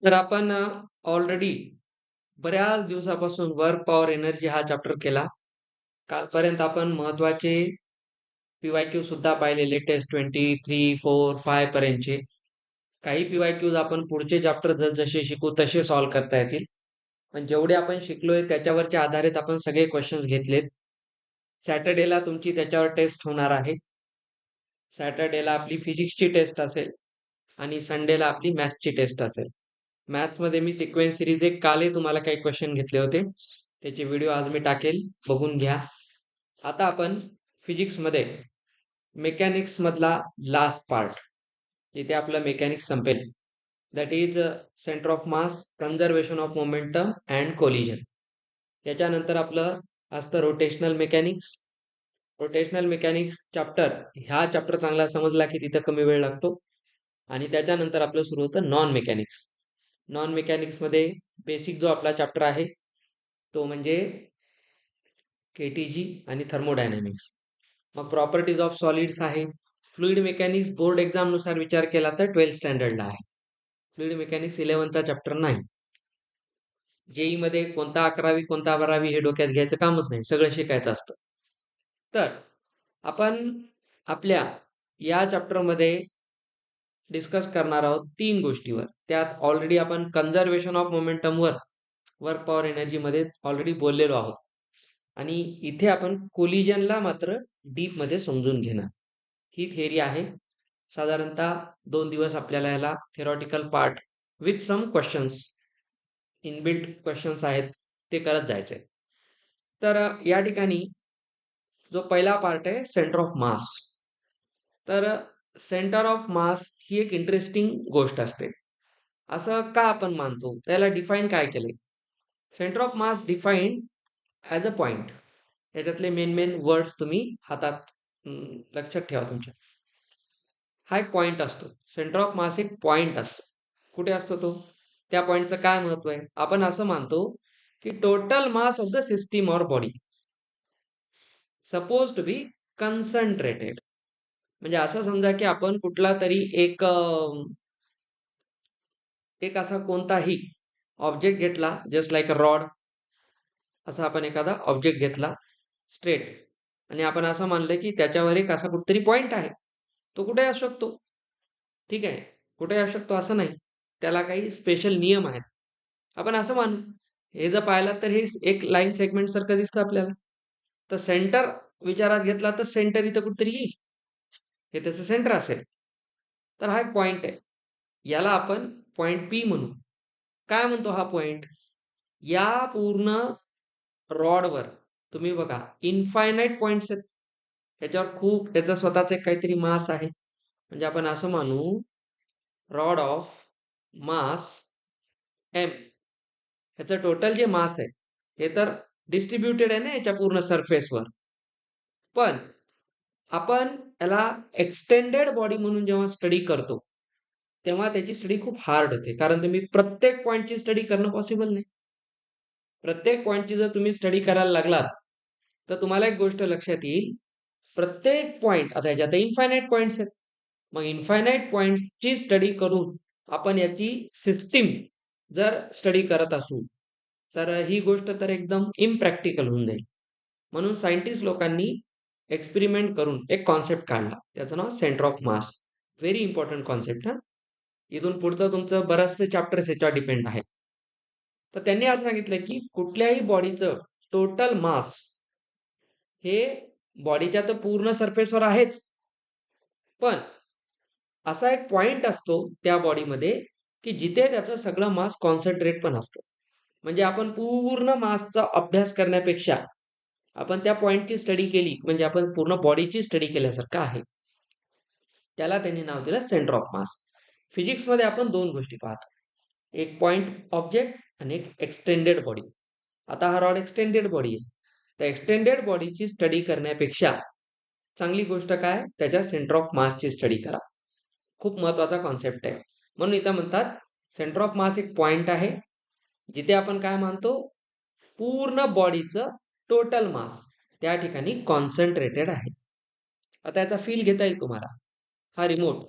तर आपण ऑलरेडी बऱ्याच दिवसापासून वर्क पॉवर एनर्जी हा चॅप्टर केला. कालपर्यंत आपण महत्त्वाचे पी-वाय-क्यू सुद्धा पाहिले लेटेस्ट 23, 4, 5 पर्यंतचे. काही पी-वाय-क्यूज आपण पुढचे चॅप्टर जसे शिकू तसे सॉल्व्ह करता येतील. पण जेवढे आपण शिकलोय त्याच्यावरच्या आधारित आपण सगळे क्वेश्चन्स घेतलेत. सॅटर्डेला तुमची त्याच्यावर टेस्ट होणार आहे. सॅटर्डेला आपली फिजिक्सची टेस्ट असेल आणि संडेला आपली मॅथ्सची टेस्ट असेल. मॅथ्समध्ये मी सिक्वेन्स सिरीज एक कालही तुम्हाला काही क्वेश्चन घेतले होते. त्याचे व्हिडिओ आज मी टाकेल, बघून घ्या. आता आपण फिजिक्समध्ये मेकॅनिक्स मधला लास्ट पार्ट, जिथे आपलं मेकॅनिक्स संपेल, that is centre of mass, conservation of momentum and collision. त्याच्यानंतर आपलं असतं rotational mechanics. Rotational mechanics chapter, ह्या चॅप्टर चांगला समजला की तिथं कमी वेळ लागतो. आणि त्याच्यानंतर आपलं सुरू होतं नॉन मेकॅनिक्स. नॉन मेकॅनिक्समध्ये बेसिक जो आपला चॅप्टर आहे तो म्हणजे केटीजी आणि थर्मोडायनॅमिक्स. मग प्रॉपर्टीज ऑफ सॉलिड्स आहे. फ्लुइड मेकॅनिक्स बोर्ड एक्झामनुसार विचार केला तर 12th स्टँडर्डला आहे. फ्लुइड मेकॅनिक्स 11चा चॅप्टर नाही. जेई मध्ये कोणता 11वी कोणता 12वी हे डोक्यात घ्यायचं कामच नाही, सगळं शिकायचं असतं. तर आपण आपल्या या चॅप्टरमध्ये डिस्कस करणार आहोत 3 गोष्टीवर. त्यात ऑलरेडी आपण कन्झर्वेशन ऑफ मोमेंटमवर वर्क पॉवर एनर्जीमध्ये ऑलरेडी बोललेलो आहोत. आणि इथे आपण कोलिजनला मात्र डीप मध्ये समजून घेणार. ही थिअरी आहे. साधारणतः 2 दिवस आपल्याला याला theoretical part with some questions, inbuilt questions आहेत ते करत जायचे. तर या ठिकाणी जो पहिला पार्ट आहे सेंटर ऑफ मास. तर सेंटर ऑफ मास ही एक इंटरेस्टिंग गोष्ट असते. असं का आपण मानतो, त्याला डिफाईन काय केले? Centre of mass define as a point. याच्यातले मेन वर्ड्स तुम्ही हातात लक्षात ठेवा तुमच्या. हा एक पॉइंट असतो. सेंटर ऑफ मास एक पॉइंट असतो. कुठे असतो तो? त्या पॉइंटचं काय महत्व आहे? आपण असं मानतो की total mass of the system or body suppose to be concentrated. म्हणजे असं समजा की आपण कुठला तरी एक असा कोणताही ऑब्जेक्ट घेतला, जस्ट लाईक अ रॉड. असा आपण एखादा ऑब्जेक्ट घेतला स्ट्रेट, आणि आपण असं मानलं की त्याच्यावर एक असा कुठतरी पॉइंट आहे. तो कुठे असू शकतो, ठीक आहे, कुठे असू शकतो असं नाही, त्याला काही स्पेशल नियम आहेत. आपण असं मानू, हे जर पाहिलं तर हे एक लाईन सेगमेंट सारखं दिसतं आपल्याला. तर सेंटर विचारात घेतला तर सेंटर इथं कुठतरी येईल, हे त्याचं सेंटर असेल. तर हा एक पॉइंट आहे, याला आपण पॉइंट पी म्हणू. काय म्हणतो हा पॉइंट? या पूर्ण रॉडवर तुम्ही बघा इनफायनाईट पॉइंट्स आहेत. त्याच्यावर खूप त्याचा स्वतःच एक काहीतरी मास आहे. म्हणजे आपण असं मानू, रॉड ऑफ मास एम, ह्याचं टोटल जे मास आहे हे तर डिस्ट्रीब्युटेड आहे ना याच्या पूर्ण सरफेसवर. पण आपण याला एक्सटेंडेड बॉडी म्हणून जेव्हा स्टडी करतो तेव्हा त्याची स्टडी खूप हार्ड होते, कारण तुम्ही प्रत्येक पॉइंटची स्टडी करणं पॉसिबल नाही. प्रत्येक पॉइंटची जर तुम्ही स्टडी करायला लागलात तर तुम्हाला एक गोष्ट लक्षात येईल, प्रत्येक पॉइंट, आता याच्यात इन्फायनाईट पॉइंट्स आहेत, मग इन्फायनाईट पॉइंट्सची स्टडी करून आपण याची सिस्टीम जर स्टडी करत असू तर ही गोष्ट तर एकदम इम्प्रॅक्टिकल होऊन जाईल. म्हणून सायंटिस्ट लोकांनी एक्सपेरिमेंट करून एक कॉन्सेप्ट काढला, त्याचं नाव centre of mass. Very important concept. हा, इथून पुढचं तुमचं बरचसे चॅप्टर्स याच्यावर डिपेंड आहेत. तर त्यांनी असं सांगितलं की कुठल्याही बॉडीचं टोटल मास हे बॉडीच्या तर पूर्ण सरफेसवर आहेच, पण असा एक पॉइंट असतो त्या बॉडीमध्ये की जिथे त्याचं सगळं मास कॉन्सन्ट्रेट पण असतं. म्हणजे आपण पूर्ण मासचा अभ्यास करण्यापेक्षा आपण त्या पॉइंटची स्टडी केली म्हणजे आपण पूर्ण बॉडीची स्टडी केल्यासारखं आहे. त्याला त्यांनी नाव दिलं सेंटर ऑफ मास. फिजिक्समध्ये आपण 2 गोष्टी पाहतो, एक पॉइंट ऑब्जेक्ट आणि एक एक्सटेंडेड बॉडी. आता हा रॉड एक्सटेंडेड बॉडी आहे. त्या एक्सटेंडेड बॉडीची स्टडी करण्यापेक्षा चांगली गोष्ट काय, त्याच्या सेंटर ऑफ मासची स्टडी करा. खूप महत्वाचा कॉन्सेप्ट आहे. म्हणून इथं म्हणतात सेंटर ऑफ मास एक पॉइंट आहे जिथे आपण काय मानतो, पूर्ण बॉडीचं टोटल मास त्या ठिकाणी कॉन्सन्ट्रेटेड आहे. आता याचा फील घेता येईल तुम्हाला. हा रिमोट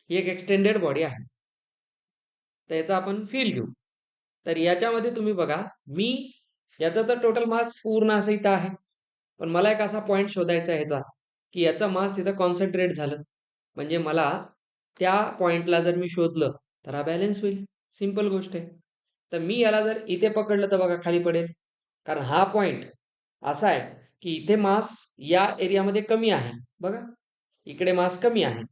ही एक एक्सटेंडेड बॉडी आहे. तर याचा आपण फील घेऊ. तर याच्यामध्ये तुम्ही बघा, मी याचा तर टोटल मास पूर्ण असं इथं आहे. पण मला एक असा पॉइंट शोधायचा आहे ह्याचा, की याचं मास तिथं कॉन्सन्ट्रेट झालं. म्हणजे मला त्या पॉइंटला जर मी शोधलं, तर हा बॅलन्स होईल. सिंपल गोष्ट आहे. तर मी याला जर इथे पकडलं तर बघा खाली पडेल. कारण हा पॉइंट असा आहे, की इथे मास या एरियामध्ये कमी आहे. बघा, इकडे मास कमी आहे.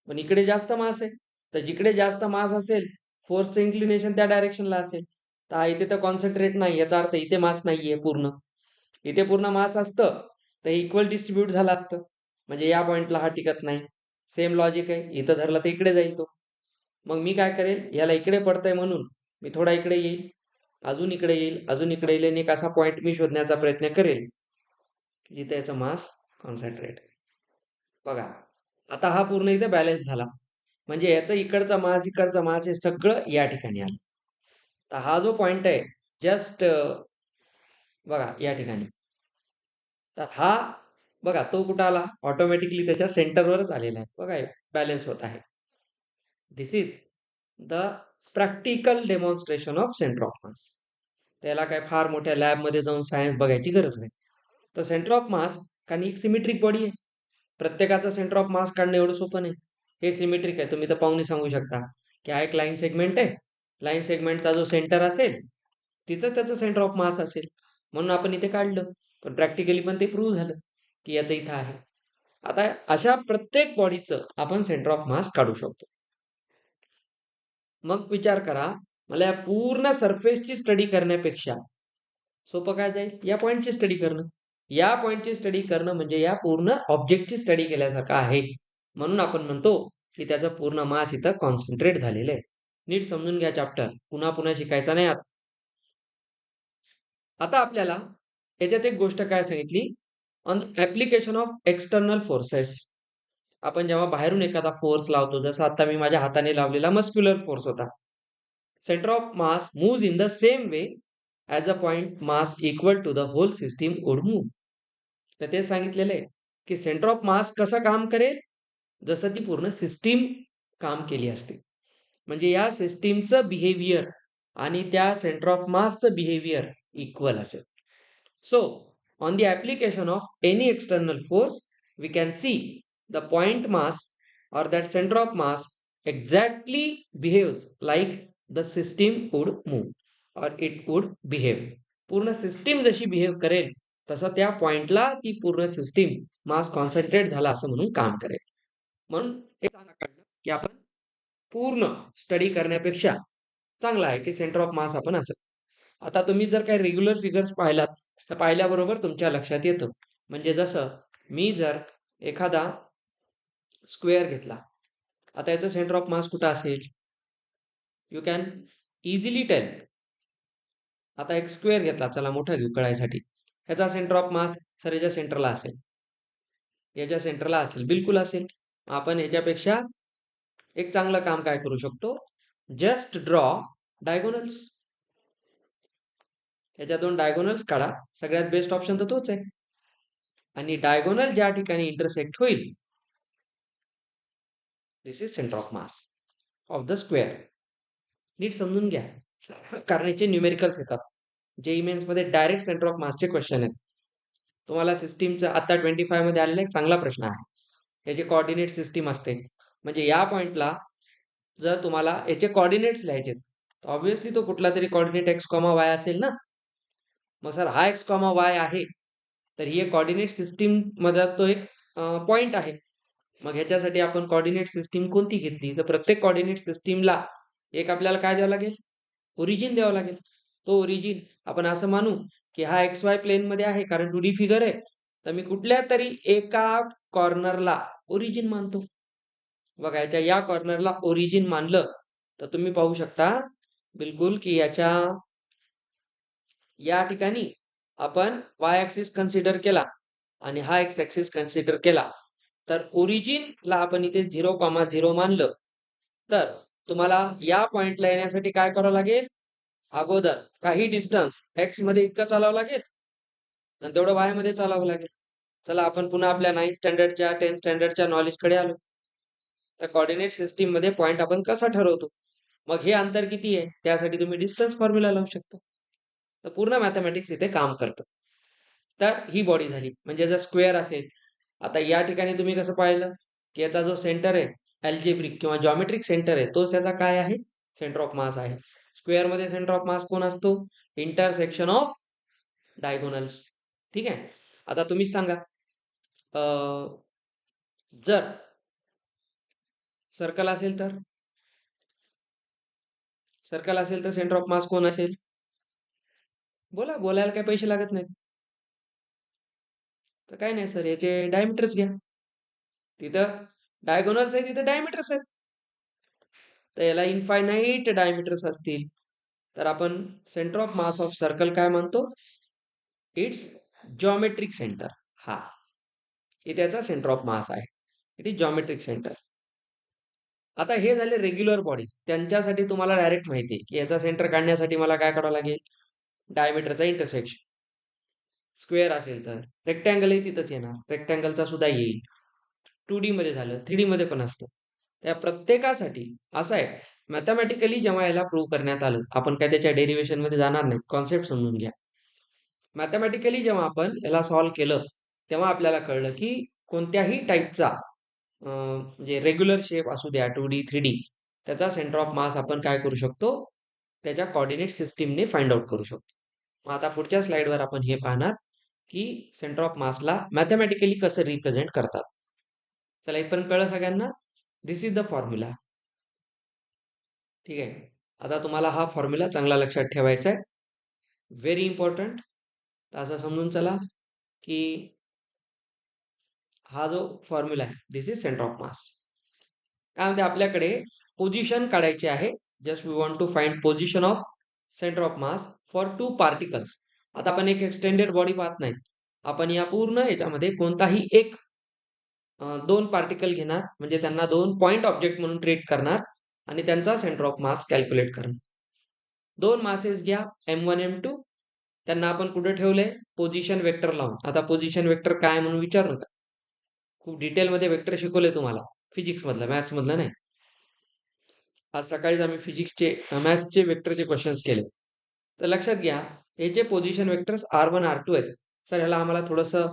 पण इकडे जास्त मास आहे. तर जिकडे जास्त मास असेल, फोर्सचं इन्क्लिनेशन त्या डायरेक्शनला असेल. तर हा इथे तर कॉन्सन्ट्रेट नाही. याचा अर्थ इथे मास नाहीये पूर्ण. इथे पूर्ण मास असतं, तर इक्वल डिस्ट्रीब्यूट झालं असतं. म्हणजे या पॉइंटला हा टिकत नाही. सेम लॉजिक आहे. इथं धरलं तर इकडे जाईल तो. मग मी काय करेल, याला इकडे पडतंय म्हणून मी थोडा इकडे येईल, अजून इकडे येईल, अजून इकडे येईल आणि एक असा पॉइंट मी शोधण्याचा प्रयत्न करेल, की जिथे याचा मास कॉन्सन्ट्रेट. बघा, आता हा पूर्ण इथे बॅलन्स झाला. म्हणजे याचं इकडचा मास हे सगळं या ठिकाणी आलं. तर हा जो पॉइंट आहे जस्ट बघा या ठिकाणी. तर हा बघा तो कुठं आला? ऑटोमॅटिकली त्याच्या सेंटरवरच आलेला आहे. बघा बॅलन्स होत आहे. This is the practical demonstration of centre of mass. त्याला काय फार मोठ्या लॅबमध्ये जाऊन सायन्स बघायची गरज नाही. तर सेंटर ऑफ मास कारण एक सिमेट्रिक बॉडी आहे. प्रत्येकाचा सेंटर ऑफ मास काढणं एवढं सोपं नाही. हे सिमेट्रिक आहे. तुम्ही तर पाहुणे सांगू शकता की हा एक लाईन सेगमेंट आहे. लाईन सेगमेंटचा जो सेंटर असेल तिथं त्याचं सेंटर ऑफ मास असेल. म्हणून आपण इथे काढलं. पण प्रॅक्टिकली पण ते प्रूव्ह झालं की याचं इथं आहे. आता अशा प्रत्येक बॉडीचं आपण सेंटर ऑफ मास काढू शकतो. मग विचार करा, मला या पूर्ण सरफेसची स्टडी करण्यापेक्षा सोपं काय जाईल? या पॉइंटची स्टडी करणं. या पॉइंटची स्टडी करणं म्हणजे या पूर्ण ऑब्जेक्टची स्टडी केल्यासारखं आहे. म्हणून आपण म्हणतो की त्याचं पूर्ण मास इथं कॉन्सन्ट्रेट झालेलं आहे. नीट समजून घ्या चॅप्टर. पुन्हा पुन्हा शिकायचा नाही आता. आता आपल्याला याच्यात एक गोष्ट काय सांगितली? On application of external forces. आपण जेव्हा बाहेरून एखादा फोर्स लावतो, जसं आता मी माझ्या हाताने लावलेला मस्क्युलर फोर्स होता. Center of mass moves in the same way as a point mass equal to the whole system would move. तर ते सांगितलेलं आहे की सेंटर ऑफ मास कसं काम करेल, जसं ती पूर्ण सिस्टीम काम केली असते. म्हणजे या सिस्टीमचं बिहेवियर आणि त्या सेंटर ऑफ मासचं बिहेवियर इक्वल असेल. So, on the application of any external force, we can see the point mass or that center of mass exactly behaves like the system would move or it would behave. पूर्ण system जशी behave करेल तसं त्या पॉइंटला ती पूर्ण system मास concentrate झाला असं म्हणून काम करेल. म्हणून हे कळलं की आपण पूर्ण स्टडी करण्यापेक्षा चांगला आहे की सेंटर ऑफ मास आपण असं. आता तुम्ही जर काही रेग्युलर फिगर्स पाहिलात तर पाहिल्याबरोबर तुमच्या लक्षात येतं. म्हणजे जसं मी जर एखादा स्क्वेअर घेतला, आता याचं सेंटर ऑफ मास कुठं असेल? You can easily tell. आता एक स्क्वेअर घेतला, चला मोठा घेऊ कळायसाठी. ह्याचा सेंटर ऑफ मास सर याच्या सेंटरला असेल. याच्या सेंटरला असेल, बिलकुल असेल. आपण याच्यापेक्षा एक चांगलं काम काय करू शकतो? Just draw diagonals. याच्या दोन डायगोनल्स काढा. सगळ्यात बेस्ट ऑप्शन तर तोच आहे. आणि डायगोनल ज्या ठिकाणी इंटरसेक्ट होईल, this is centre of mass of the square. नीट समजून घ्या, कारण याचे न्यूमेरिकल्स येतात. जे मध्ये डायरेक्ट सेंटर ऑफ मासचे क्वेश्चन आहेत. तुम्हाला सिस्टीमचा आता 25 मध्ये आलेला एक चांगला प्रश्न आहे. याचे कोऑर्डिनेट सिस्टीम असते. म्हणजे या पॉइंटला जर तुम्हाला याचे कोऑर्डिनेट्स लिहायचे, तर ऑब्व्हियसली तो कुठला तरी कोऑर्डिनेट एक्स कॉमा वाय असेल ना. मग सर हा एक्स कॉमा वाय आहे, तर ही एक कोऑर्डिनेट सिस्टीम मधला तो एक पॉइंट आहे. मग ह्याच्यासाठी आपण कोऑर्डिनेट सिस्टीम कोणती घेतली? तर प्रत्येक कोऑर्डिनेट सिस्टीमला एक आपल्याला काय द्यावं लागेल? ओरिजिन द्यावं लागेल. तो ओरिजिन आपण असं मानू की हा एक्स वाय प्लेन मध्ये आहे, कारण 2D फिगर आहे. तर मी कुठल्या तरी एका कॉर्नरला ओरिजिन मानतो. बघा, याच्या या कॉर्नरला ओरिजिन मानलं तर तुम्ही पाहू शकता बिलकुल की याच्या या ठिकाणी आपण वाय ऍक्सिस कन्सिडर केला आणि हा एक्स ऍक्सिस कन्सिडर केला, तर ओरिजिनला आपण इथे 0,0 मानलं, तर तुम्हाला या पॉइंटला येण्यासाठी काय करावं लागेल? अगोदर काही डिस्टन्स एक्स मध्ये इतकं चालावं लागेल आणि तेवढं वाय मध्ये चालावं लागेल. चला आपण पुन्हा आपल्या 9th स्टँडर्डच्या 10th स्टँडर्डच्या नॉलेजकडे आलो. तर कोऑर्डिनेट सिस्टीम मध्ये पॉइंट आपण कसा ठरवतो? मग हे अंतर किती आहे त्यासाठी तुम्ही डिस्टन्स फॉर्म्युला लावू शकता. तर पूर्ण मॅथमॅटिक्स इथे काम करतं. तर ही बॉडी झाली. म्हणजे जर स्क्वेअर असेल, आता या ठिकाणी तुम्ही कसं पाहिलं की याचा जो सेंटर आहे अल्जेब्रिक किंवा जॉमेट्रिक सेंटर आहे तोच त्याचा काय आहे, सेंटर ऑफ मास आहे. स्क्वेअर मध्ये सेंटर ऑफ मास कोण असतो, इंटरसेक्शन ऑफ डायगोनल्स. ठीक आहे. आता तुम्हीच सांगा, जर सर्कल असेल तर सेंटर ऑफ मास कोण असेल, बोला, बोलायला काही पैसे लागत नाहीत. तर काय नाही सर, याचे डायमीटर्स घ्या. तिथं डायगोनल्स आहे, तिथं डायमीटर्स आहेत. तर याला इनफायनाईट डायमीटर्स असतील तर आपण centre of mass of circle काय म्हणतो, इट्स जॉमेट्रिक सेंटर. हा, हे त्याचा सेंटर ऑफ मास आहे, इट इज जॉमेट्रिक सेंटर. आता हे झाले रेग्युलर बॉडीज. त्यांच्यासाठी तुम्हाला डायरेक्ट माहिती आहे की याचा सेंटर काढण्यासाठी मला काय करावं लागेल, डायमीटरचा इंटरसेक्शन. स्क्वेअर असेल तर रेक्टँगलही तिथंच येणार, रेक्टँगलचा सुद्धा येईल. 2D मध्ये झालं, 3D मध्ये पण असतं. त्या प्रत्येकासाठी असं आहे, मॅथमॅटिकली जेव्हा याला प्रूव्ह करण्यात आलं, आपण काय त्याच्या डेरिव्हेशन मध्ये जाणार नाही, कॉन्सेप्ट समजून घ्या. मॅथमॅटिकली जेव्हा आपण याला सॉल्व्ह केलं तेव्हा आपल्याला कळलं की कोणत्याही टाईपचा म्हणजे रेग्युलर शेप असू द्या, 2D 3D, त्याचा सेंटर ऑफ मास आपण काय करू शकतो, त्याच्या कोऑर्डिनेट सिस्टीमने फाइंड आउट करू शकतो. मग आता पुढच्या स्लाइडवर आपण हे पाहणार की सेंटर ऑफ मासला मॅथमॅटिकली कसं रिप्रेझेंट करतात. चला, इथपर्यंत कळलं सगळ्यांना. दिस इज द फॉर्म्युला. ठीक आहे. आता तुम्हाला हा फॉर्म्युला चांगला लक्षात ठेवायचा आहे, व्हेरी इम्पॉर्टंट. तर असं समजून चला की हा जो फॉर्म्युला आहे this is centre of mass. काय म्हणते, आपल्याकडे पोझिशन काढायची आहे. Just we want to find position of centre of mass for 2 particles. आता आपण एक एक्सटेंडेड बॉडी पाहत नाही, आपण या पूर्ण याच्यामध्ये कोणताही एक 2 पार्टिकल घेणार, म्हणजे त्यांना 2 पॉइंट ऑब्जेक्ट म्हणून ट्रीट करणार आणि त्यांचा सेंटर ऑफ मास कॅल्क्युलेट करणार. 2 मासेस घ्या, M1 M2. त्यांना आपण कुठे ठेवलंय, पोझिशन वेक्टर लावून. आता पोझिशन वेक्टर काय म्हणून विचारू नका, खूप डिटेलमध्ये वेक्टर शिकवले तुम्हाला, फिजिक्स मधलं, मॅथ्स मधलं नाही. आज सकाळीच आम्ही फिजिक्सचे मॅथ्सचे वेक्टरचे क्वेश्चन्स केले. तर लक्षात घ्या, हे जे पोझिशन वेक्टर्स R1 R2 आहेत. सर ह्याला आम्हाला थोडंसं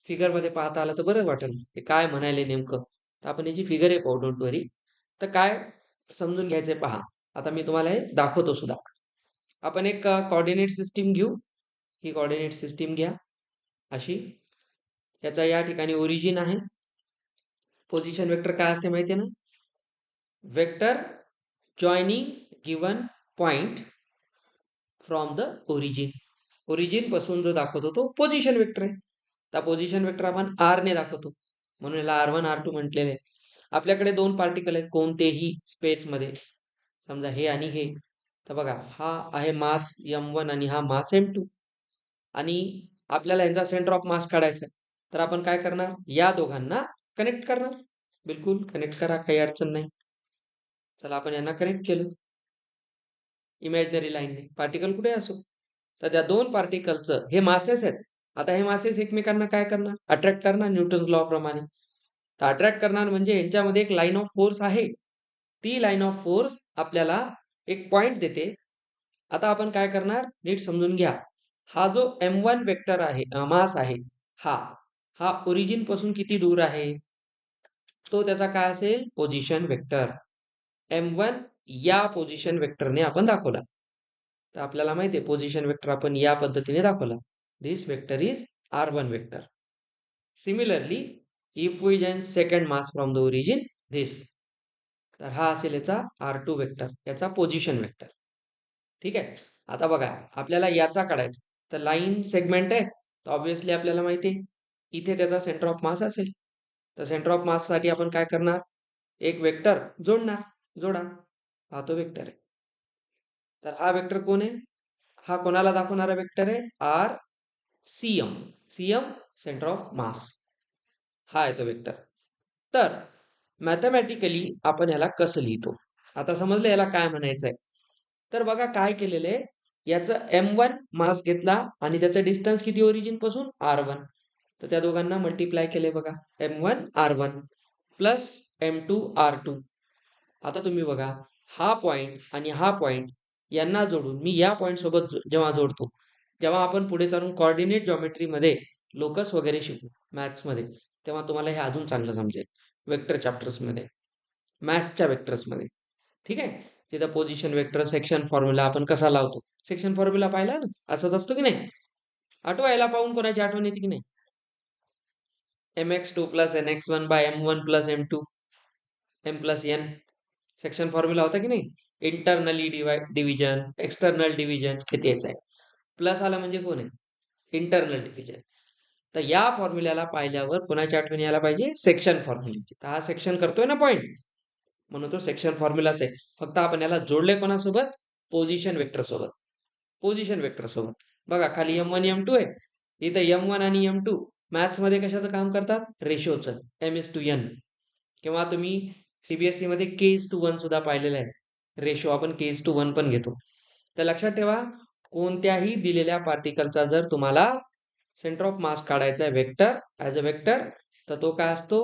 फिगरमध्ये पाहता आलं तर बरं वाटेल, हे काय म्हणायले नेमकं. तर आपण याची फिगर आहे पाहू, डोंट वरी. तर काय समजून घ्यायचंय पहा. आता मी तुम्हाला हे दाखवतो सुद्धा. आपण एक कोऑर्डिनेट सिस्टीम घेऊ. ही कोऑर्डिनेट सिस्टीम घ्या अशी. याचा या ठिकाणी ओरिजिन आहे. पोझिशन वेक्टर काय असते माहिती आहे ना, vector joining given point from the origin. Origin पासून जो दाखवतो तो पोझिशन वेक्टर आहे. त्या पोझिशन वेक्टर आपण R ने दाखवतो, म्हणून याला R1 R2 म्हटलेले आहे. आपल्याकडे 2 पार्टिकल आहेत कोणतेही स्पेस मध्ये, समजा हे आणि हे. तर बघा, हा आहे मास M1 आणि हा मास M2, आणि आपल्याला यांचा सेंटर ऑफ मास काढायचा आहे. तर आपण काय करणार, या दोघांना कनेक्ट करणार. बिलकुल कनेक्ट करा, काही अडचण नाही. चला, आपण यांना कनेक्ट केलं इमॅजिनरी लाईनने, पार्टिकल कुठे असो. तर त्या 2 पार्टिकलचं हे मासेस आहेत. आता हे मासेस एकमेकांना काय करणार, अट्रॅक्ट करणार न्यूटन्स लॉ प्रमाणे. तर अट्रॅक्ट करणार म्हणजे यांच्यामध्ये एक लाईन ऑफ फोर्स आहे. ती लाईन ऑफ फोर्स आपल्याला एक पॉइंट देते. आता आपण काय करणार, नीट समजून घ्या. हा जो M1 वेक्टर आहे, मास आहे, हा हा ओरिजिन पासून किती दूर आहे, तो त्याचा काय असेल, पोझिशन वेक्टर. M1 या पोझिशन वेक्टरने आपण दाखवला. तर आपल्याला माहिती आहे पोझिशन वेक्टर आपण या पद्धतीने दाखवला. This vector is R1 vector. Similarly, if we join second mass from the origin, this, तर हा असेल याचा R2 वेक्टर, याचा पोझिशन वेक्टर. ठीक आहे. आता बघा, आपल्याला याचा काढायचा. तर लाईन सेगमेंट आहे, तर ऑब्व्हियसली आपल्याला माहिती आहे इथे त्याचा सेंटर ऑफ मास असेल. तर सेंटर ऑफ मास साठी आपण काय करणार, एक वेक्टर जोडणार. जोडा, हा तो वेक्टर आहे. तर हा वेक्टर कोण आहे, हा कोणाला दाखवणारा वेक्टर आहे, R CM. CM centre of mass, हा आहे तो वेक्टर. तर मॅथमॅटिकली आपण याला कसं लिहितो, आता समजलं याला काय म्हणायचं आहे. तर बघा काय केलेलं आहे, याचं M1 मास घेतला आणि त्याचं डिस्टन्स किती ओरिजिन पासून, R1. तर त्या दोघांना मल्टिप्लाय केले बघा, M1 R1 plus M2 R2. आता तुम्ही बघा, हा पॉइंट आणि हा पॉइंट यांना जोडून मी या पॉइंट सोबत जेव्हा जोडतो, जेव्हा आपण पुढे चालून कोऑर्डिनेट जॉमेट्रीमध्ये लोकस वगैरे शिकू मॅथ्समध्ये, तेव्हा तुम्हाला हे अजून चांगलं समजेल. वेक्टर चॅप्टर्समध्ये, मॅथ्सच्या वेक्टर्समध्ये. ठीक आहे. तिथं पोझिशन वेक्टर, सेक्शन फॉर्म्युला आपण कसा लावतो. सेक्शन फॉर्म्युला पाहिला ना, असाच असतो की नाही. आठवायला पाहून कोणाची आठवण येते की नाही. mx2 plus nx1 by m1 plus m2 m plus n section formula होता की नाही. इंटरनली डिव्हिजन, एक्सटर्नल डिव्हिजन हे तेच आहे. प्लस आला म्हणजे कोण आहे, इंटरनल डिव्हिजन. तर या फॉर्म्युल्याला पाहिल्यावर कोणाची आठवण यायला पाहिजे, सेक्शन फॉर्म्युल्याची. तर हा सेक्शन करतोय ना पॉइंट, म्हणून तो सेक्शन फॉर्म्युलाच आहे. फक्त आपण याला जोडले कोणासोबत, पोझिशन वेक्टर सोबत. पोझिशन वेक्टर सोबत. बघा खाली m1 m2 आहे, इथं m1 आणि m2 मॅथ्स मध्ये कशाचं काम करतात, रेशोचं, m:n. किंवा तुम्ही सीबीएसई मध्ये k:1 सुद्धा पाहिलेलं आहे. रेशो आपण k:1 पण घेतो. तर लक्षात ठेवा, कोणत्याही दिलेल्या पार्टिकलचा जर तुम्हाला सेंटर ऑफ मास काढायचा आहे वेक्टर, ॲज अ वेक्टर, तर तो काय असतो,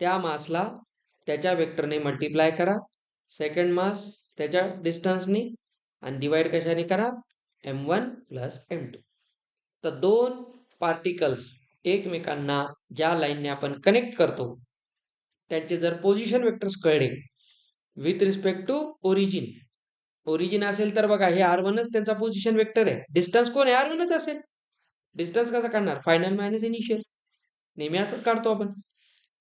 त्या मासला त्याच्या वेक्टरने मल्टिप्लाय करा, सेकंड मास त्याच्या डिस्टन्सने, आणि डिवाइड कशाने करा, m1 प्लस m2. तर दोन पार्टिकल्स एकमेकांना ज्या लाईनने आपण कनेक्ट करतो, त्यांचे जर पोझिशन वेक्टर्स कळले with respect to origin, origin असेल तर बघा हे r1च त्यांचा पोझिशन वेक्टर आहे. डिस्टन्स कोण आहे, r1च असेल. डिस्टन्स कसा काढणार, फायनल मायनस इनिशियल, नेहमी असंच काढतो आपण.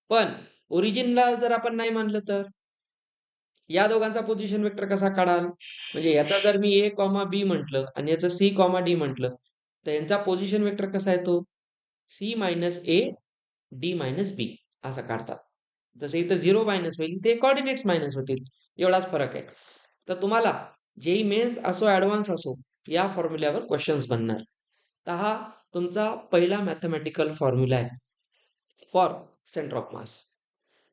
पण ओरिजिनला जर आपण नाही मानलं तर या दोघांचा पोझिशन वेक्टर कसा काढाल, म्हणजे याचा जर मी a कॉमा बी म्हटलं आणि याचं c कॉमा डी म्हटलं, तर यांचा पोझिशन वेक्टर कसा येतो, c minus a D minus B असा काढतात. जसं इथं 0 मायनस होईल, ते कोऑर्डिनेट्स मायनस होतील, एवढाच फरक आहे. तर तुम्हाला जेई मेन्स असो ॲडव्हान्स असो, या फॉर्म्युल्यावर क्वेश्चन्स बनणार. तर हा तुमचा पहिला मॅथमॅटिकल फॉर्म्युला आहे फॉर सेंटर ऑफ मास.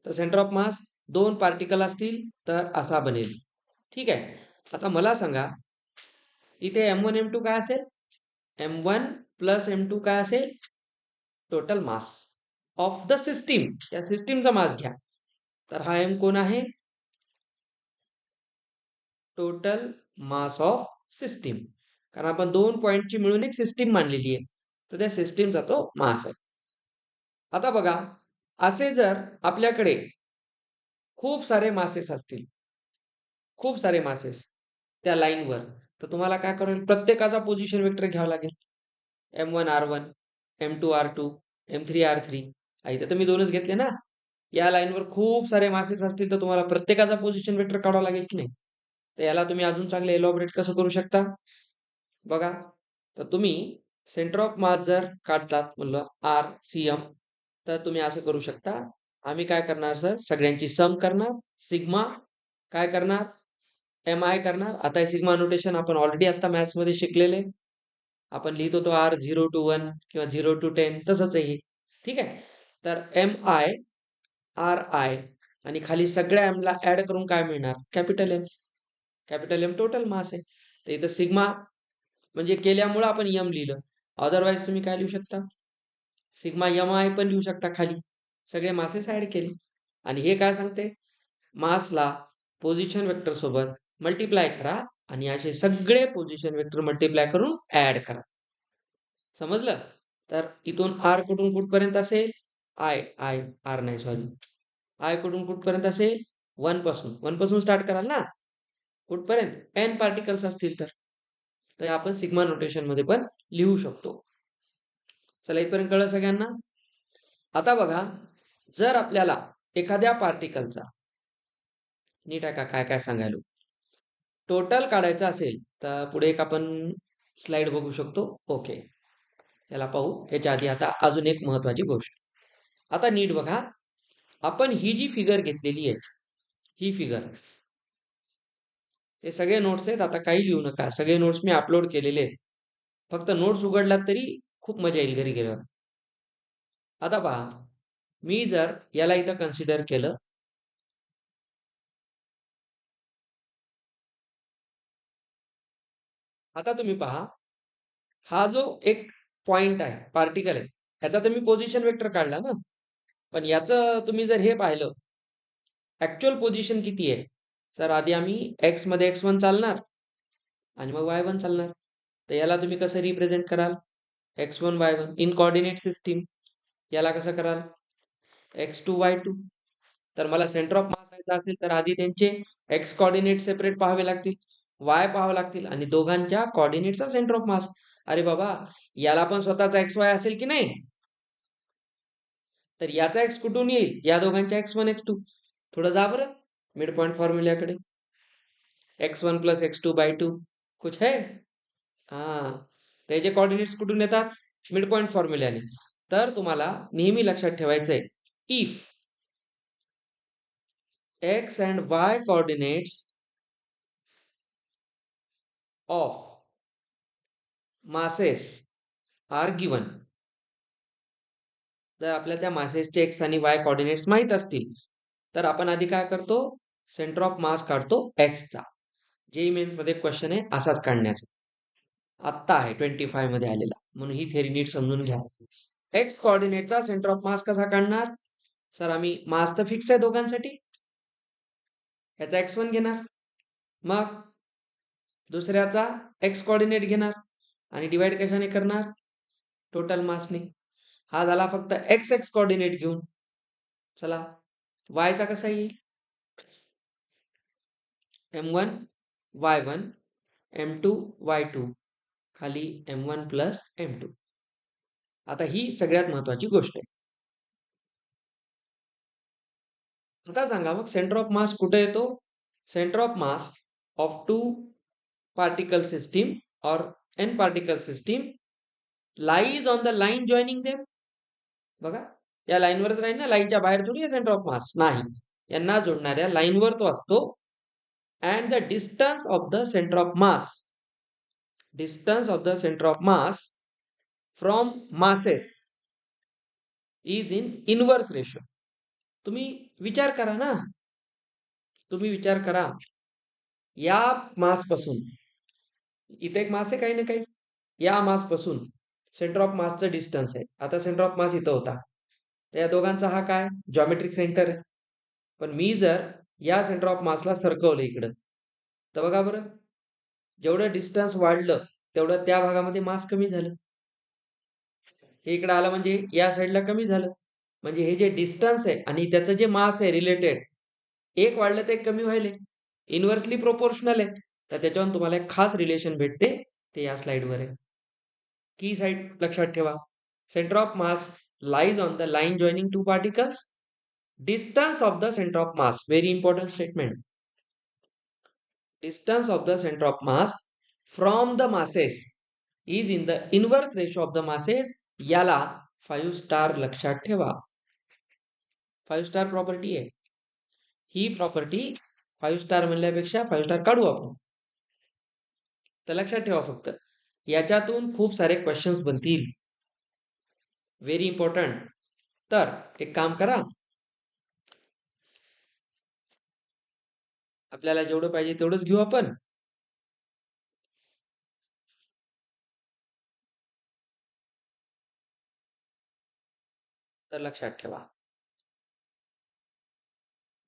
तर सेंटर ऑफ मास दोन पार्टिकल असतील तर असा बनेल. ठीक आहे. आता मला सांगा, इथे m1 m2 काय असेल, m1 प्लस m2 काय असेल, total mass of the system, या सिस्टीमचा मास घ्या. तर हा m कोण आहे, टोटल मास ऑफ सिस्टीम. कारण आपण दोन पॉइंटची मिळून एक सिस्टीम मानलेली आहे, तर त्या सिस्टीमचा तो मास आहे. आता बघा, असे जर आपल्याकडे खूप सारे मासेस असतील, खूप सारे मासेस त्या लाईनवर, तर तुम्हाला काय करावं, प्रत्येकाचा पोझिशन वेक्टर घ्यावा लागेल. m1 r1, m2 r2, m3 r3. इथं तर मी दोनच घेतले ना. या लाईनवर खूप सारे मासेस असतील तर तुम्हाला प्रत्येकाचा पोझिशन वेक्टर काढावा लागेल की नाही. तर याला तुम्ही अजून चांगले एलॉबरेट कसं करू शकता बघा. तर तुम्ही सेंटर ऑफ मास जर काढतात म्हणलं आर सी एम, तर तुम्ही असं करू शकता. आम्ही काय करणार सर, सगळ्यांची सम करणार, सिग्मा काय करणार, एम आय करणार. आता सिग्मा नोटेशन आपण ऑलरेडी आता मॅथ्स मध्ये शिकलेले, आपण लिहित होतो r0 to 1 किंवा 0 to 10, तसंच आहे. ठीक आहे. तर एम आय आर आय आणि खाली सगळ्या एमला ऍड करून काय मिळणार, capital M. Capital M total mass आहे. तर इथं सिग्मा म्हणजे केल्यामुळं आपण एम लिहिलं. अदरवाईज तुम्ही काय लिहू शकता, सिग्मा एम आय पण लिहू शकता खाली. सगळे मासेस ऍड केले आणि हे काय सांगते, मासला पोझिशन वेक्टर सोबत मल्टिप्लाय करा आणि असे सगळे पोझिशन वेक्टर मल्टिप्लाय करून ऍड करा. समजलं. तर इथून आर कुठून कुठपर्यंत असेल, आय आय आर नाही सॉरी, आय कुठून कुठपर्यंत असेल, 1 पासून स्टार्ट कराल ना, कुठपर्यंत एन पार्टिकल्स असतील तर आपण सिग्मा नोटेशन मध्ये पण लिहू शकतो. चला इथपर्यंत कळलं सगळ्यांना. आता बघा, जर आपल्याला एखाद्या पार्टिकलचा, नीट आहे का काय काय सांगायलो, टोटल काढायचा असेल तर पुढे एक आपण स्लाइड बघू शकतो. ओके, याला पाहू. ह्याच्या आधी आता अजून एक महत्वाची गोष्ट, आता नीट बघा. आपण ही जी फिगर घेतलेली आहे, ही फिगर, हे सगळे नोट्स आहेत. आता काही लिहू नका, सगळे नोट्स मी अपलोड केलेले आहेत. फक्त नोट्स उघडलात तरी खूप मजा येईल घरी गेल्यावर. आता पहा, मी जर याला इथं कन्सिडर केलं, आता तुम्ही पहा, हा जो एक पॉइंट आहे, पार्टिकल आहे, ह्याचा तर मी पोझिशन वेक्टर काढला ना. पण याचं तुम्ही जर हे पाहिलं, ऍक्च्युअल पोझिशन किती आहे, सर आधी आम्ही एक्स मध्ये x1 चालणार आणि मग y1 चालणार. तर याला तुम्ही कसं रिप्रेझेंट कराल? x1 y1 in coordinate system. याला कसं कराल? x2 y2. तर मला सेंटर ऑफ मास व्हायचा असेल तर आधी त्यांचे एक्स कोऑर्डिनेट सेपरेट पाहावे लागतील, वाय पाहावे लागतील आणि दोघांच्या कोऑर्डिनेटचा सेंटर ऑफ मास. अरे बाबा, याला पण स्वतःचा एक्स वाय असेल की नाही? तर याचा एक्स कुठून येईल? या दोघांच्या x1 x2. थोडं जा बरं मिड पॉइंट फॉर्म्युल्याकडे. x1 प्लस x2 बाय 2 कुछ है? हा, त्याचे कोऑर्डिनेट्स कुठून येतात? मिड पॉइंट फॉर्म्युल्याने. तर तुम्हाला नेहमी लक्षात ठेवायचंय, if x and y coordinates of masses are given. जर आपल्याला त्या मासेसचे एक्स आणि वाय कोऑर्डिनेट्स माहित असतील तर आपण आधी काय करतो? सेंटर ऑफ मास काढतो एक्सचा. जेई मेन्स मध्ये क्वेश्चन आहे असाच काढण्याचा. आत्ता आहे 25 मध्ये आलेला, म्हणून ही थेरी नीट समजून घ्या. एक्स कोऑर्डिनेटचा सेंटर ऑफ मास कसा काढणार? सर आम्ही मास तर फिक्स आहे दोघांसाठी, याचा x1 घेणार, मग दुसऱ्याचा एक्स कोऑर्डिनेट घेणार आणि डिवाइड कशाने करणार? टोटल मासने. हा झाला फक्त एक्स एक्स कोऑर्डिनेट घेऊन. चला वायचा कसा येईल? m1 y1 m2 y2 खाली m1 प्लस m2. आता ही सगळ्यात महत्वाची गोष्ट आहे. आता सांगा मग सेंटर ऑफ मास कुठे येतो? Centre of mass of two particle system or n particle system lies on the line joining them. बघा, या लाईनवरच राहील ना, लाईनच्या बाहेर थोडी आहे सेंटर ऑफ मास. नाही, यांना जोडणाऱ्या लाईनवर तो असतो. And the distance of the centre of mass, distance of the centre of mass from masses is in inverse ratio. तुम्ही विचार करा ना, तुम्ही विचार करा, या मास पासून इथे एक मास आहे काही ना काही, या मास पासून सेंटर ऑफ मासचं डिस्टन्स आहे. आता सेंटर ऑफ मास इथं होता, तर या दोघांचा हा काय जॉमेट्रिक सेंटर आहे. पण मी जर या सेंटर ऑफ मासला सरकवलं इकडं, तर बघा बरं, जेवढं डिस्टन्स वाढलं तेवढं त्या भागामध्ये मास कमी झालं. हे इकडं आलं म्हणजे या साईडला कमी झालं. म्हणजे हे जे डिस्टन्स आहे आणि त्याचं जे मास आहे रिलेटेड, एक वाढलं तर एक कमी व्हायले, इनव्हर्सली प्रोपोर्शनल आहे. तर त्याच्यावरून तुम्हाला एक खास रिलेशन भेटते, ते या स्लाइडवर आहे. की साईड लक्षात ठेवा, centre of mass lies on the line joining two particles. Distance of the centre of mass, very important statement. Distance of the center of mass from the masses is in the inverse ratio of the masses. याला 5 star लक्षात ठेवा. 5 star property आहे ही. Property 5 star म्हणल्यापेक्षा 5 star काढू आपण. तर लक्षात ठेवा फक्त, याच्यातून खूप सारे क्वेश्चन्स बनतील, व्हेरी इम्पॉर्टंट. तर एक काम करा, आपल्याला जेवढं पाहिजे तेवढंच घेऊ आपण. तर लक्षात ठेवा,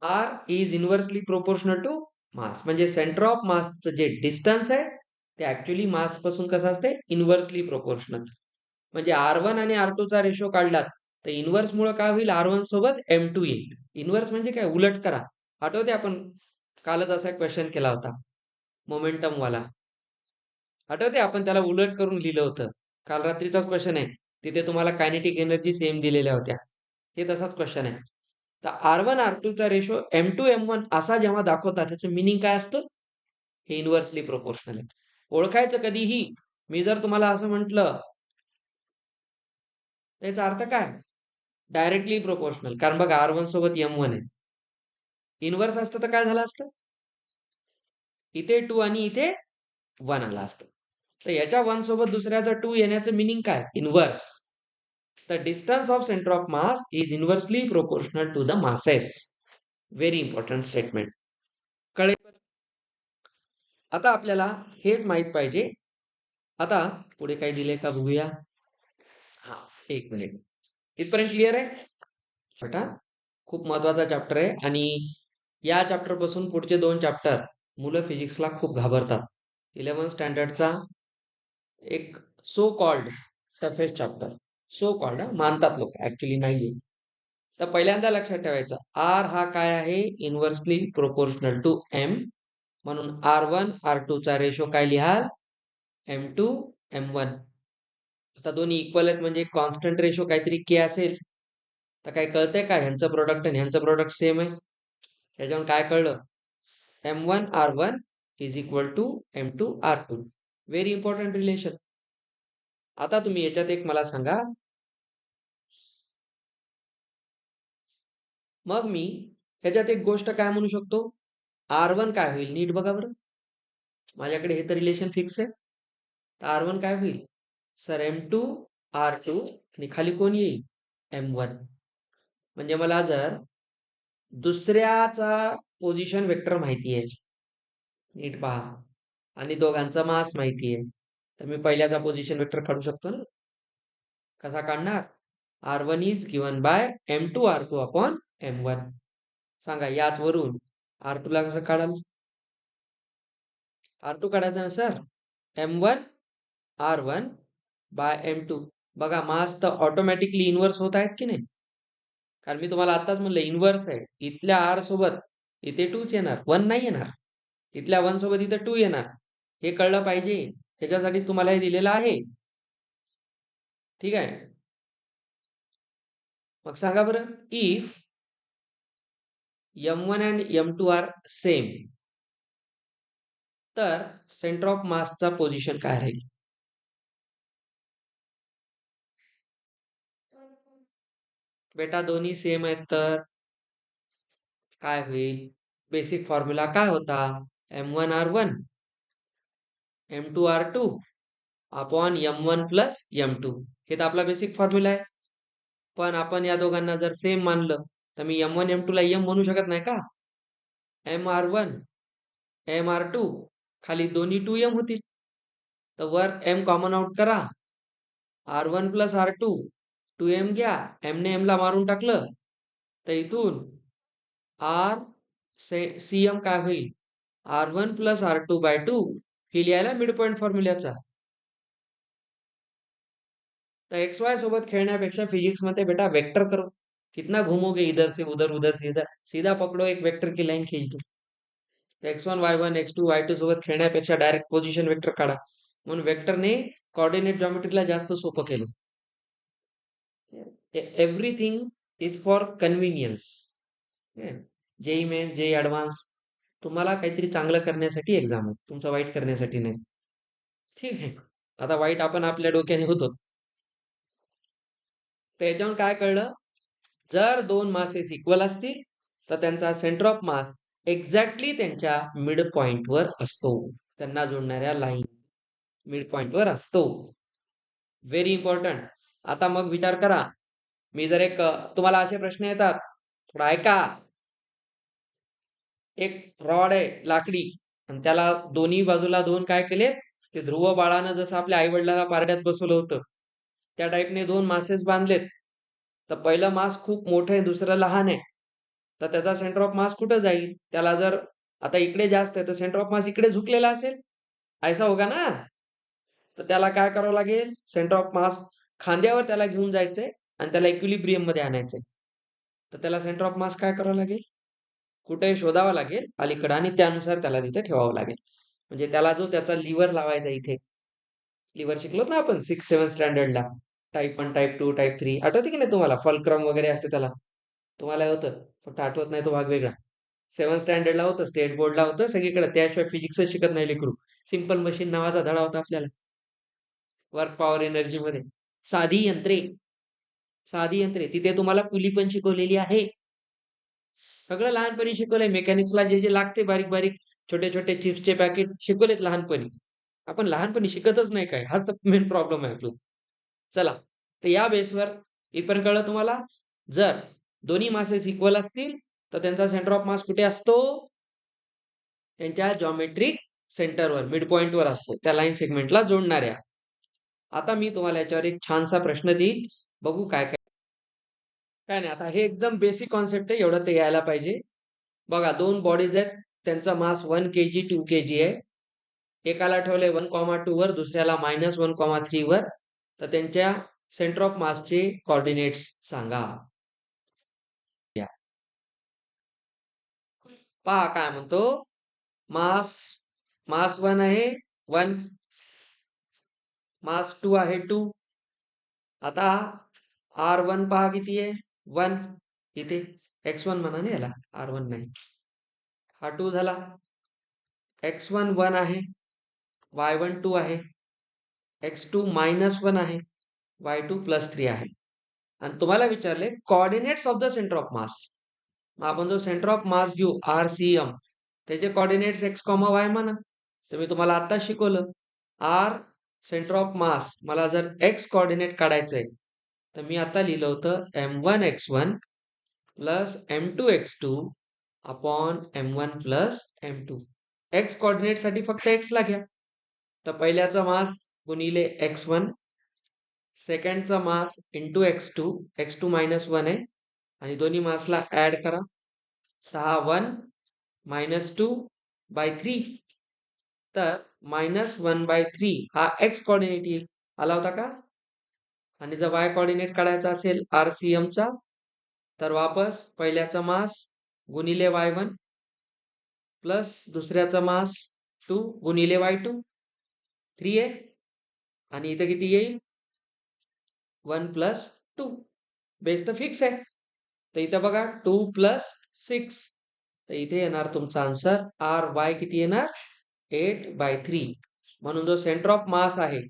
R is inversely proportional to mass. म्हणजे सेंटर ऑफ मासचं जे डिस्टन्स आहे ते ऍक्च्युअली मास पासून कसं असते? Inversely proportional. म्हणजे R1 आणि R2 चा रेशो काढलात तर इनव्हर्स मुळे काय होईल? R1 सोबत M2 येईल. इनव्हर्स म्हणजे काय? उलट करा. आठवते आपण कालच असा क्वेश्चन केला होता मोमेंटम वाला, आठवते आपण त्याला उलट करून लिहिलं होतं. काल रात्रीचाच क्वेश्चन आहे, तिथे तुम्हाला कायनेटिक एनर्जी सेम दिलेल्या होत्या. हे तसाच क्वेश्चन आहे. तर R1 R2 चा रेशो M2 M1 असा जेव्हा दाखवतात, त्याचं मिनिंग काय असतं? हे इनव्हर्सली प्रोपोर्शनल आहे. ओळखायचं कधीही. मी जर तुम्हाला असं म्हटलं, त्याचा अर्थ काय? Directly proportional. कारण बघा R1 सोबत M1 आहे. इनव्हर्स असतं तर काय झालं असतं? इथे 2 आणि इथे 1 आला असतं. तर याच्या 1 सोबत दुसऱ्याचा 2 येण्याचं मिनिंग काय? Inverse. The distance of centre of mass is inversely proportional to the masses. Very important statement. कळेल? आता आपल्याला हेच माहित पाहिजे. आता पुढे काय दिले का बघूया. हा, एक मिनिट. इथपर्यंत क्लिअर आहे? छोटा खूप महत्वाचा चॅप्टर आहे आणि या चॅप्टर पासून पुढचे 2 चॅप्टर मुलं फिजिक्सला खूप घाबरतात. 11th स्टँडर्डचा एक so called toughest chapter. So called मानतात लोक, ऍक्च्युली नाहीये. तर पहिल्यांदा लक्षात ठेवायचं, आर हा काय आहे, इन्व्हर्सली प्रोपोर्शनल टू एम. म्हणून R1 R2 चा रेशो काय लिहाल, M2 M1. आता दोन्ही इक्वल आहेत म्हणजे कॉन्स्टंट रेशो काहीतरी के असेल. तर काय कळतंय का, ह्यांचं प्रोडक्ट आणि ह्यांचं प्रोडक्ट सेम आहे. ह्याच्यावर काय कळलं, M1 R1 is equal to M2 R2. Very important relation. आता तुम्ही याच्यात एक मला सांगा, मग मी ह्याच्यात एक गोष्ट काय म्हणू शकतो, R1 काय होईल, नीट बघा बरं. माझ्याकडे हे तर रिलेशन फिक्स आहे. तर R1 काय होईल सर, M2 R2 आणि खाली कोण येईल, M1. म्हणजे मला जर दुसऱ्याचा पोझिशन वेक्टर माहिती आहे, नीट पहा, आणि दोघांचा मास माहिती आहे, तर मी पहिल्याचा पोझिशन वेक्टर काढू शकतो ना. कसा काढणार, R1 is given by M2 R2 upon M1. सांगा याच वरून R2 ला कसं काढाल, R2 काढायचं ना sir, M1 R1 bye M2. बघा मास तर ऑटोमॅटिकली इन्व्हर्स होत आहेत की नाही, कारण मी तुम्हाला आताच म्हणलं इन्व्हर्स आहे. इथल्या R सोबत इथे 2च येणार, 1 नाही येणार. इथल्या 1 सोबत इथे 2 येणार. हे कळलं पाहिजे, त्याच्यासाठीच तुम्हाला हे दिलेलं आहे. ठीक आहे, मग सांगा बरं, if M1 and M2 are same, तर सेंटर ऑफ मासचा पोझिशन काय राहील. बेटा दोन्ही सेम आहेत तर काय होईल, बेसिक फॉर्म्युला काय होता, M1 R1 M2 R2 upon M1 plus M2. हे तर आपला बेसिक फॉर्म्युला आहे. पण आपण या दोघांना जर सेम मानलं तर मी M1 M2 ला M म्हणू शकत नाही का, MR1 MR2, खाली दोन्ही 2M होतील. तर वर M कॉमन आउट करा, R1 प्लस R2 2M घ्या, M ने M ला मारून टाकलं तर इथून R CM काय होईल, R1 प्लस R2 बाय 2. ही लिहायला मिड पॉइंट फॉर्म्युल्याचा. तर XY सोबत खेळण्यापेक्षा फिजिक्स मध्ये बेटा वेक्टर करो, कितना घूमोगे इधर से उधर से इधर, सीधा पकड़ो एक वेक्टर की लाइन खींच दो. X1 Y1 X2 Y2 सोबत खेळण्यापेक्षा डायरेक्ट पोझिशन वेक्टर काढा. म्हणून वेक्टरने कोऑर्डिनेट जॉमेट्रीला जास्त सोपं केलं. Everything is for convenience. JEE Mains JEE Advance तुम्हाला काहीतरी चांगलं करण्यासाठी एक्झाम आहे, तुमचं वाईट करण्यासाठी नाही. ठीक आहे, आता वाईट आपण आपल्या डोक्याने होतो. त्याच्यावर काय कळलं, जर दोन मासेस इक्वल असतील तर त्यांचा सेंटर ऑफ मास एक्झॅक्टली त्यांच्या मिड पॉइंटवर असतो. त्यांना जोडणाऱ्या लाईन मिड पॉइंटवर असतो. Very important. आता मग विचार करा, मी जर एक तुम्हाला असे प्रश्न येतात, थोडा ऐका. एक रॉड आहे लाकडी, आणि त्याला दोन्ही बाजूला दोन काय केलेत, ते ध्रुव बाळानं जसं आपल्या आई वडिलांना पारड्यात बसवलं होतं त्या टाईपने दोन मासेस बांधलेत. तर पहिलं मास खूप मोठं आहे, दुसरं लहान आहे. तर त्याचा सेंटर ऑफ मास कुठं जाईल, त्याला जर आता इकडे जास्त आहे तर सेंटर ऑफ मास इकडे झुकलेला असेल, ऐसा होगा ना. तर त्याला काय करावं लागेल, सेंटर ऑफ मास खांद्यावर त्याला घेऊन जायचंय आणि त्याला इक्विलिब्रियम मध्ये आणायचंय. तर त्याला सेंटर ऑफ मास काय करावं लागेल, कुठे शोधावा लागेल अलीकडे, आणि त्यानुसार त्याला तिथे ठेवावं लागेल. म्हणजे त्याला जो त्याचा लिव्हर लावायचा, इथे लिव्हर शिकलोत ना आपण 6-7 स्टँडर्डला, टाईप 1 टाईप 2 टाईप 3, आठवते की नाही तुम्हाला, फलक्रम वगैरे असते त्याला, तुम्हाला होतं फक्त आठवत नाही, तो भाग वेगळा. 7 स्टँडर्डला होतं, स्टेट बोर्डला होतं, सगळीकडे. त्याशिवाय फिजिक्सच शिकत नाही लेकरू. सिंपल मशीन नावाचा धडा होता आपल्याला वर्क पॉवर एनर्जी मध्ये. साधी यंत्रे, साधी यंत्रे तिथे तुम्हाला पुली पण शिकवलेली आहे. सगळं लहानपणी शिकवलंय. मेकॅनिक्सला जे जे लागते बारीक बारीक छोटे छोटे चिप्सचे पॅकेट शिकवलेत लहानपणी. आपण लहानपणी शिकतच नाही काय, हाच तर मेन प्रॉब्लेम आहे आपला. चला, तर या बेसवर इथपर्यंत कळलं तुम्हाला. जर दोन्ही मासेस इक्वल असतील तर त्यांचा सेंटर ऑफ मास कुठे असतो, त्यांच्या जॉमेट्रिक सेंटरवर, मिड पॉइंटवर असतो, त्या लाईन सेगमेंटला जोडणाऱ्या. आता मी तुम्हाला याच्यावर एक छानसा प्रश्न देईल, बघू काय काय. काय नाही, आता हे एकदम बेसिक कॉन्सेप्ट आहे, एवढं ते यायला पाहिजे. बघा 2 बॉडीज आहेत, त्यांचा मास 1 kg 2 kg आहे. एकाला ठेवलंय 1,2 वर, दुसऱ्याला -1,3 वर. तर त्यांच्या सेंटर ऑफ मासचे कोऑर्डिनेट्स सांगा. पहा काय म्हणतो, मास मास 1 आहे 1, मास 2 आहे 2. आता R1 पहा किती आहे 1. इथे x1 म्हणा ना याला, R1 नाही. हा 2 झाला. x1 1 आहे, y1 2 आहे, x2 -1 आहे, y2 +3 आहे. आणि तुम्हाला विचारले coordinates of the centre of मास. आपण जो सेंटर ऑफ मास घेऊ RCM, त्याचे कोऑर्डिनेट्स x, y म्हणा. तर मी तुम्हाला आता शिकवलं, R सेंटर ऑफ मास मला जर x कोऑर्डिनेट काढायचंय, तर मी आता लिहिलं होतं m1 x1 plus m2 x2 upon m1 plus m2. x coordinate साठी फक्त x ला घ्या. तर पहिल्याचा मास गुणिले x1, सेकंडचा mass into x2, x2 -1 आहे आणि दोन्ही मासला ऍड करा. 1 -2/3. तर -1/3 हा x कोऑर्डिनेट येईल. आला होता का? आणि जर y कोऑर्डिनेट काढायचा असेल RCM चा, तर वापस पहिल्याचा मास गुणिले y1 प्लस दुसऱ्याचा मास 2 गुणिले y2, 3 आहे. आणि इथे किती येईल 1 + 2. बेस तर फिक्स आहे. तर इथं बघा 2 + 6. तर इथे येणार तुमचा आन्सर RY किती येणार 8/3. म्हणून जो सेंटर ऑफ मास आहे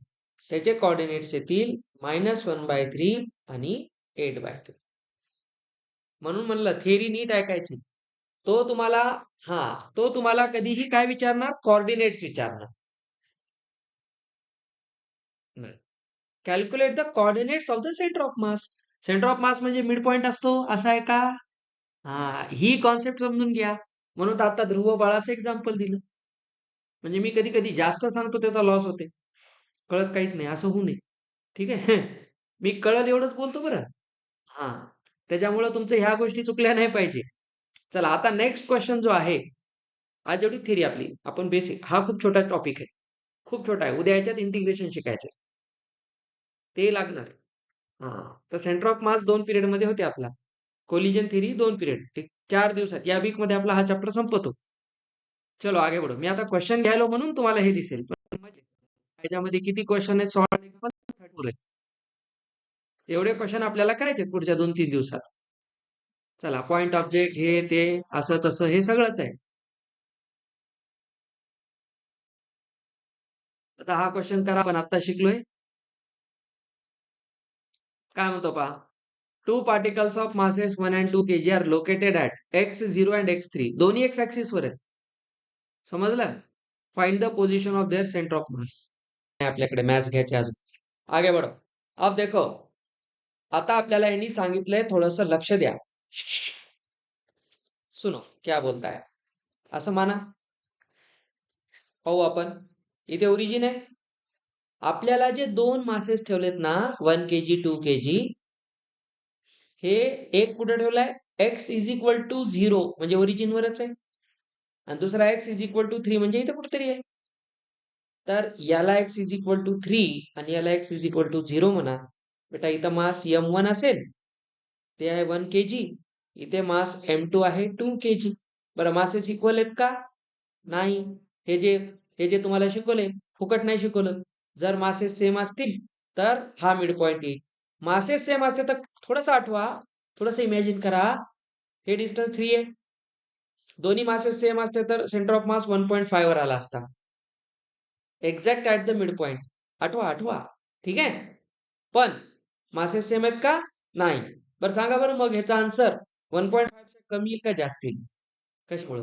त्याचे कोऑर्डिनेट्स येतील -1/3 आणि 8/3. म्हणून म्हणलं थेरी नीट ऐकायची. तो तुम्हाला तो तुम्हाला कधीही काय विचारणार, कोऑर्डिनेट्स विचारणार. Calculate the coordinates of the centre of mass. Centre of मास म्हणजे मिड पॉइंट असतो, असं आहे का? ही कॉन्सेप्ट समजून घ्या. म्हणून तर आता ध्रुव बाळाचं एक्झाम्पल दिलं. म्हणजे मी कधी कधी जास्त सांगतो त्याचा लॉस होते, कळत काहीच नाही, असं होऊ नये. ठीक आहे. मी कळल एवढंच बोलतो बरं. हा, त्याच्यामुळे तुमचं ह्या गोष्टी चुकल्या नाही पाहिजे. चला आता नेक्स्ट क्वेश्चन जो आहे, आज एवढी थिअरी आपली, आपण बेसिक, हा खूप छोटा टॉपिक आहे, खूप छोटा आहे. उद्या याच्यात इंटिग्रेशन शिकायचं ते लागणार. हा, तर सेंटर ऑफ मास 2 पिरियड मध्ये होते आपला. कोलिजन थिअरी 2 पिरियड, एक 4 दिवसात. या वीक मध्ये आपला हा चॅप्टर संपतो. चलो आगे बढो. मी आता क्वेश्चन घ्यायलो म्हणून तुम्हाला हे दिसेल, पण याच्यामध्ये किती क्वेश्चन आहेत, सॉल्व एवढे क्वेश्चन आपल्याला करायचे पुढच्या 2-3 दिवसात. चला, पॉइंट ऑब्जेक्ट हे ते असं तसं हे सगळंच आहे. आता हा क्वेश्चन करा, आपण आता शिकलोय. काय म्हणतो पहा, 2 particles of masses 1 and 2 kg are located at x0 and x3. दोन्ही x ऍक्सिस वर आहेत. समजलं? Find the position of their centre of मास. आपल्याकडे मॅथ्स घ्यायचे अजून. आगे बढो. अब देखो, आता आपल्याला यांनी सांगितलंय थोडस लक्ष द्या. सुनो क्या बोलता है, असं माना. पाहू आपण, इथे ओरिजिन आहे. आपल्याला जे 2 मासेस ठेवलेत ना, 1 kg 2 kg, हे एक कुठे ठेवलाय x = 0 म्हणजे ओरिजिन वरच आहे, आणि दुसरा x = 3 म्हणजे इथे कुठेतरी आहे. तर याला x = 3 आणि याला x = 0 म्हणा. बेटा इथं मास m1 असेल, ते आहे 1 kg. इथे मास m2 आहे 2 kg. बरं, मासेस इक्वल आहेत का? नाही. हे जे तुम्हाला शिकवले फुकट नाही शिकवलं. जर मासेस सेम असतील तर हा मिड पॉइंट येईल. मासेस सेम असते तर थोडंसं आठवा, थोडंसं इमॅजिन करा. हे डिस्टन्स 3 आहे. दोन्ही मासेस सेम असते तर सेंटर ऑफ मास 1.5 वर आला असता. Exact at the mid point. आठवा. ठीक आहे. पण मासेस सेम आहेत का? नाही. बरं सांगा बरं, मग ह्याचा आन्सर 1.5 कमी येईल का जास्त येईल? कशामुळे?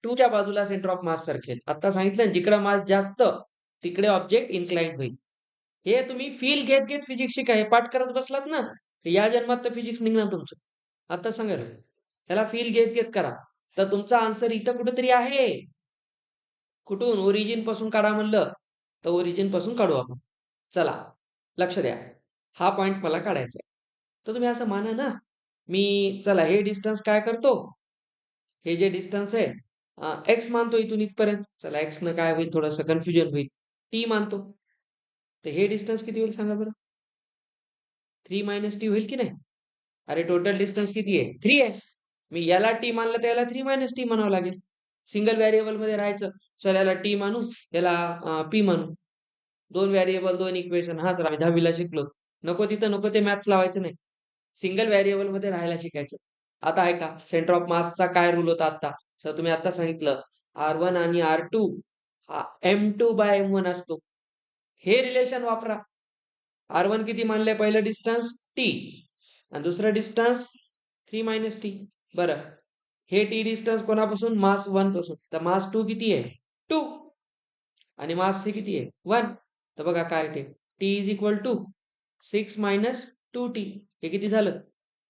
2 च्या बाजूला सेंटर ऑफ मास सरकेल. आता सांगितलं, जिकडे मास जास्त तिकडे ऑब्जेक्ट इन्क्लाइंड होईल. हे तुम्ही फील घेत घेत फिजिक्स शिका. पाठ करत बसलात ना, तर या जन्मात तर फिजिक्स निघणार तुमचं. आता सांगा, ह्याला फील घेत घेत करा, तर तुमचा आन्सर इथं कुठेतरी आहे. कुठून? ओरिजिन पासून काढा म्हणलं तर ओरिजिन पासून काढू आपण. चला लक्ष द्या, हा पॉइंट मला काढायचा आहे. तर तुम्ही असं माना ना, मी चला हे डिस्टन्स काय करतो, हे जे डिस्टन्स आहे एक्स मानतो इथून इथपर्यंत. चला एक्स न काय होईल, थोडंसं कन्फ्युजन होईल. टी मानतो. तर हे डिस्टन्स किती होईल सांगा बरं. 3 मायनस टी होईल की नाही. अरे टोटल डिस्टन्स किती आहे, 3 आहे. मी याला टी मानलं तर याला 3 मायनस टी म्हणावं लागेल. सिंगल व्हेरिएबल मध्ये राहायचं. चल याला टी मानू, याला पी मानू. 2 व्हेरिएबल 2 इक्वेशन. हा सर आम्ही 10वीला शिकलो. नको तिथं नको ते मॅथ्स लावायचं नाही. सिंगल व्हेरिएबल मध्ये राहायला शिकायचं. आता ऐका सेंटर ऑफ मासचा काय रूल होता आता. सर तुम्ही आता सांगितलं R1 आणि R2 हा M2 बाय M1 असतो. हे रिलेशन वापरा. R1 किती मानले, पहिलं डिस्टन्स टी आणि दुसरं डिस्टन्स 3 मायनस टी. बरं, हे टी डिस्टन्स कोणापासून, मास 1 पासून. तर मास 2 किती आहे, 2. आणि मास 3 किती आहे, 1. तर बघा काय ते, T is equal to 6 minus 2t. हे किती झालं,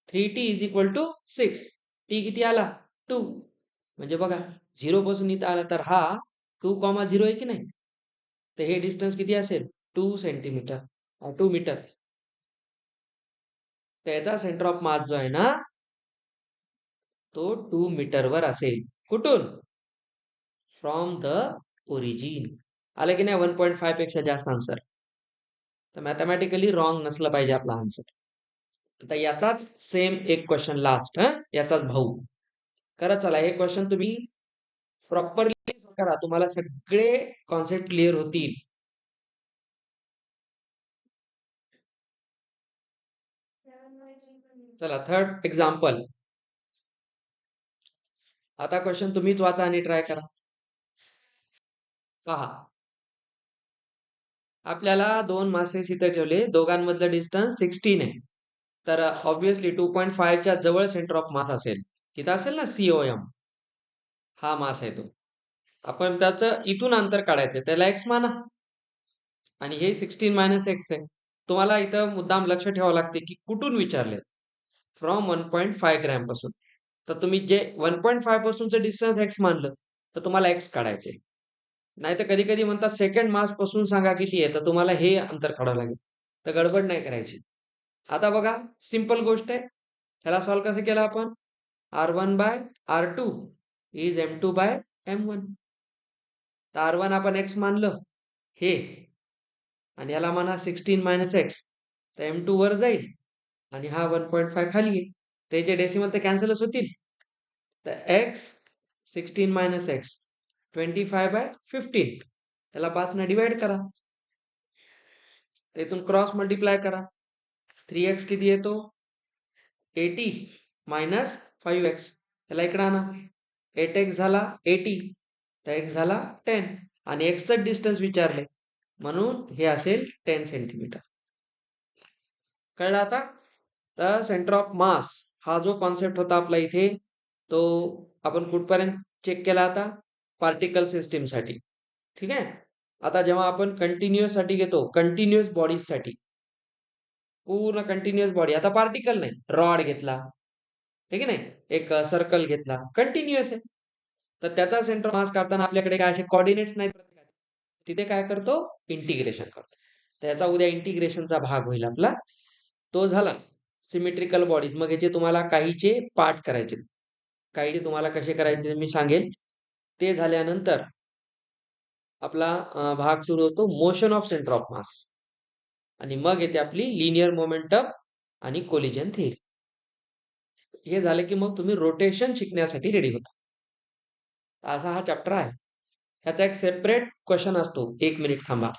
3t is equal to 6. T किती आला, 2. म्हणजे बघा 0 पासून इथं आला तर हा 2,0 आहे की नाही. तर हे डिस्टन्स किती असेल, 2 सेंटीमीटर, 2 मीटर. त्याचा सेंटर ऑफ मास जो आहे ना तो 2 मीटरवर असेल. कुठून, फ्रॉम द ओरिजिन. आलं की नाही 1.5 पेक्षा जास्त आन्सर. तर मॅथमॅटिकली रॉंग नसलं पाहिजे आपला आन्सर. आता याचाच सेम एक क्वेश्चन लास्ट, याचाच भाऊ करा. चला हे क्वेश्चन तुम्ही प्रॉपरली करा, तुम्हाला सगळे कॉन्सेप्ट क्लिअर होतील. चला थर्ड एक्झाम्पल. आता क्वेश्चन तुम्हीच वाचा आणि ट्राय करा. पहा, आपल्याला 2 मासेस इथे ठेवले, दोघांमधलं डिस्टन्स 16 आहे. तर ऑब्विसली 2.5 च्या जवळ सेंटर ऑफ मास असेल. इथं असेल ना COM, हा मास आहे तो. आपण त्याचं इथून अंतर काढायचं, त्याला एक्स माना. आणि हे 16 मायनस एक्स आहे. तुम्हाला इथं मुद्दाम लक्ष ठेवावं लागते की कुठून विचारले, फ्रॉम 1.5 ग्रॅम पासून. तर तुम्ही जे 1.5 पासूनचं डिस्टन्स एक्स मानलं तर तुम्हाला एक्स काढायचे. नाही तर कधी कधी म्हणतात सेकंड मास पासून सांगा किती आहे, तर तुम्हाला हे अंतर काढावं लागेल. तर गडबड नाही करायची. आता बघा सिंपल गोष्ट आहे. ह्याला सॉल्व्ह कसं केलं आपण, R1 bye R2 is M2 bye M1. तर R1 आपण एक्स मानलं हे, आणि याला म्हणा 16 मायनस एक्स. तर M2 वर जाईल आणि हा 1.5 खाली आहे. त्याचे डेसिमल तर कॅन्सलच होतील. तर एक्स 16 मायनस एक्स 25/15. त्याला 5 ने डिवाइड करा. इथून क्रॉस मल्टिप्लाय करा. 3x किती येतो, 80 मायनस 5x. त्याला इकडे आणा. 8x झाला 80, तर x झाला 10. आणि x चं डिस्टन्स विचारले म्हणून हे असेल 10 सेंटीमीटर. कळलं आता. तर सेंटर ऑफ मास हा जो कॉन्सेप्ट होता आपला इथे, तो आपण कुठपर्यंत चेक केला आता, पार्टिकल सिस्टीमसाठी. ठीक आहे. आता जेव्हा आपण कंटिन्युअस साठी घेतो, कंटिन्युअस बॉडीज साठी, पूर्ण कंटिन्युअस बॉडी, आता पार्टिकल नाही, रॉड घेतला ठीक आहे नाही, एक सर्कल घेतला, कंटिन्युअस आहे. तर त्याचा सेंटर मास काढताना आपल्याकडे काय असे कोऑर्डिनेट्स नाहीत. तिथे काय करतो, इंटिग्रेशन करतो. त्याचा उद्या इंटिग्रेशनचा भाग होईल आपला. तो झाला सिमेट्रिकल बॉडी. मग याचे तुम्हाला काहीचे पार्ट करायचे, काहीचे तुम्हाला कसे करायचे मी सांगेल. ते झाल्यानंतर आपला भाग सुरू होतो मोशन ऑफ सेंटर ऑफ मास. आणि मग येते आपली लिनियर मोमेंटम आणि कोलिजन थिअरी. हे झालं की मग तुम्ही रोटेशन शिकण्यासाठी रेडी होता. असा हा चॅप्टर आहे. ह्याचा एक सेपरेट क्वेश्चन असतो, 1 मिनिट थांबा.